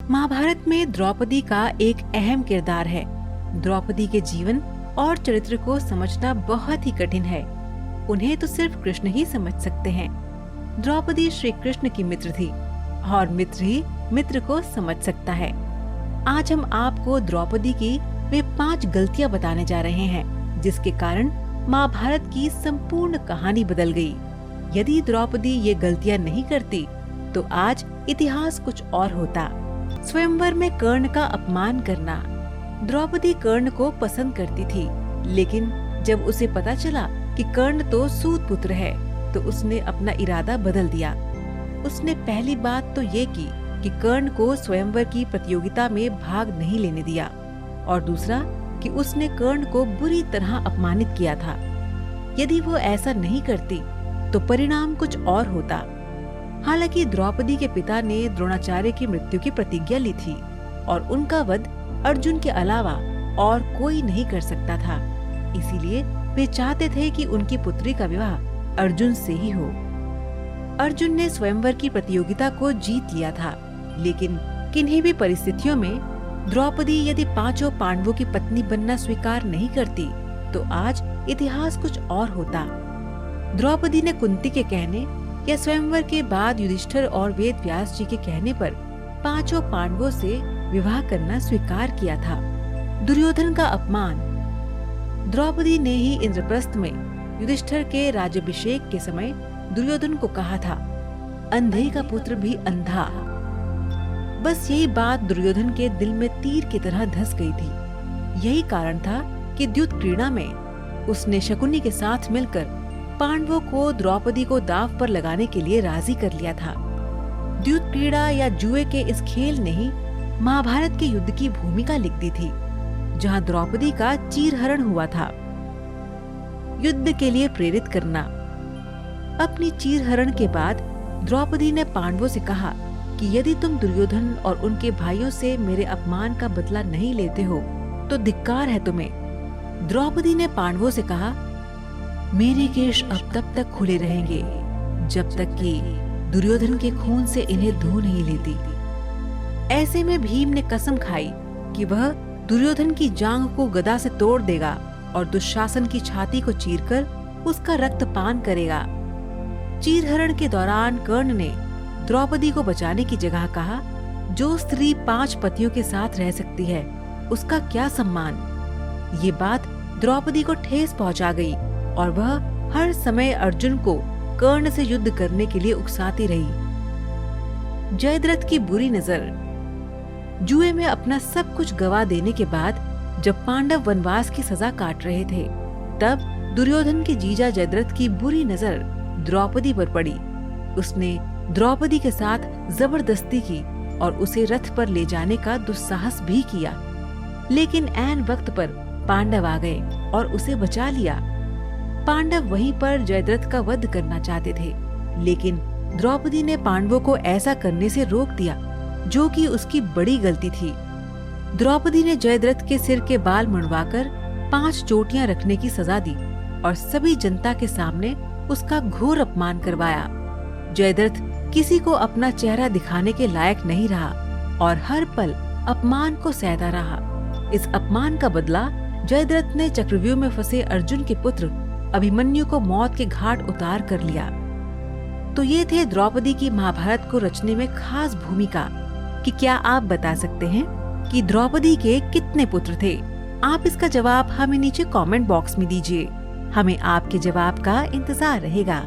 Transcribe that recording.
महाभारत में द्रौपदी का एक अहम किरदार है। द्रौपदी के जीवन और चरित्र को समझना बहुत ही कठिन है। उन्हें तो सिर्फ कृष्ण ही समझ सकते हैं। द्रौपदी श्री कृष्ण की मित्र थी और मित्र ही मित्र को समझ सकता है। आज हम आपको द्रौपदी की वे 5 गलतियां बताने जा रहे हैं, जिसके कारण महाभारत की संपूर्ण कहानी बदल गई। यदि द्रौपदी ये गलतियां नहीं करती तो आज इतिहास कुछ और होता। स्वयंवर में कर्ण का अपमान करना। द्रौपदी कर्ण को पसंद करती थी, लेकिन जब उसे पता चला कि कर्ण तो सूत पुत्र है, तो उसने अपना इरादा बदल दिया। उसने पहली बात तो ये की कि कर्ण को स्वयंवर की प्रतियोगिता में भाग नहीं लेने दिया, और दूसरा कि उसने कर्ण को बुरी तरह अपमानित किया था। यदि वो ऐसा नहीं करती तो परिणाम कुछ और होता। हालांकि द्रौपदी के पिता ने द्रोणाचार्य की मृत्यु की प्रतिज्ञा ली थी और उनका वध अर्जुन के अलावा और कोई नहीं कर सकता था। इसीलिए वे चाहते थे कि उनकी पुत्री का विवाह अर्जुन से ही हो। अर्जुन ने स्वयंवर की प्रतियोगिता को जीत लिया था, लेकिन किन्हीं भी परिस्थितियों में द्रौपदी यदि 5 पांडवों की पत्नी बनना स्वीकार नहीं करती तो आज इतिहास कुछ और होता। द्रौपदी ने कुंती के कहने या स्वयंवर के बाद युधिष्ठिर और वेद व्यास जी के कहने पर 5 पांडवों से विवाह करना स्वीकार किया था। दुर्योधन का अपमान। द्रौपदी ने ही इंद्रप्रस्थ में युधिष्ठिर के राज्याभिषेक के समय दुर्योधन को कहा था, अंधे का पुत्र भी अंधा। बस यही बात दुर्योधन के दिल में तीर की तरह धंस गई थी। यही कारण था कि द्युत क्रीड़ा में उसने शकुनी के साथ मिलकर पांडवों को द्रौपदी को दांव पर लगाने के लिए राजी कर लिया था। द्युत क्रीड़ा या जुए के इस खेल ने ही महाभारत के युद्ध की भूमिका लिख दी थी, जहां द्रौपदी का चीरहरण हुआ था। युद्ध के लिए प्रेरित करना। अपनी चीरहरण के बाद द्रौपदी ने पांडवों से कहा कि यदि तुम दुर्योधन और उनके भाइयों से मेरे अपमान का बदला नहीं लेते हो तो धिक्कार है तुम्हें। द्रौपदी ने पांडवों से कहा, मेरे केश अब तब तक खुले रहेंगे जब तक कि दुर्योधन के खून से इन्हें धो नहीं लेती। ऐसे में भीम ने कसम खाई कि वह दुर्योधन की जांघ को गदा से तोड़ देगा और दुशासन की छाती को चीरकर उसका रक्तपान करेगा। चीरहरण के दौरान कर्ण ने द्रौपदी को बचाने की जगह कहा, जो स्त्री 5 पतियों के साथ रह सकती है उसका क्या सम्मान। ये बात द्रौपदी को ठेस पहुंचा गई और वह हर समय अर्जुन को कर्ण से युद्ध करने के लिए उकसाती रही। जयद्रथ की बुरी नजर। जुए में अपना सब कुछ गवा देने के बाद जब पांडव वनवास की सजा काट रहे थे, तब दुर्योधन के जीजा जयद्रथ की बुरी नजर द्रौपदी पर पड़ी। उसने द्रौपदी के साथ जबरदस्ती की और उसे रथ पर ले जाने का दुस्साहस भी किया, लेकिन ऐन वक्त पर पांडव आ गए और उसे बचा लिया। पांडव वहीं पर जयद्रथ का वध करना चाहते थे, लेकिन द्रौपदी ने पांडवों को ऐसा करने से रोक दिया, जो कि उसकी बड़ी गलती थी। द्रौपदी ने जयद्रथ के सिर के बाल मुंडवाकर 5 चोटियां रखने की सजा दी और सभी जनता के सामने उसका घोर अपमान करवाया। जयद्रथ किसी को अपना चेहरा दिखाने के लायक नहीं रहा और हर पल अपमान को सहता रहा। इस अपमान का बदला जयद्रथ ने चक्रव्यूह में फंसे अर्जुन के पुत्र अभिमन्यु को मौत के घाट उतार कर लिया। तो ये थे द्रौपदी की महाभारत को रचने में खास भूमिका। कि क्या आप बता सकते हैं कि द्रौपदी के कितने पुत्र थे? आप इसका जवाब हमें नीचे कमेंट बॉक्स में दीजिए। हमें आपके जवाब का इंतजार रहेगा।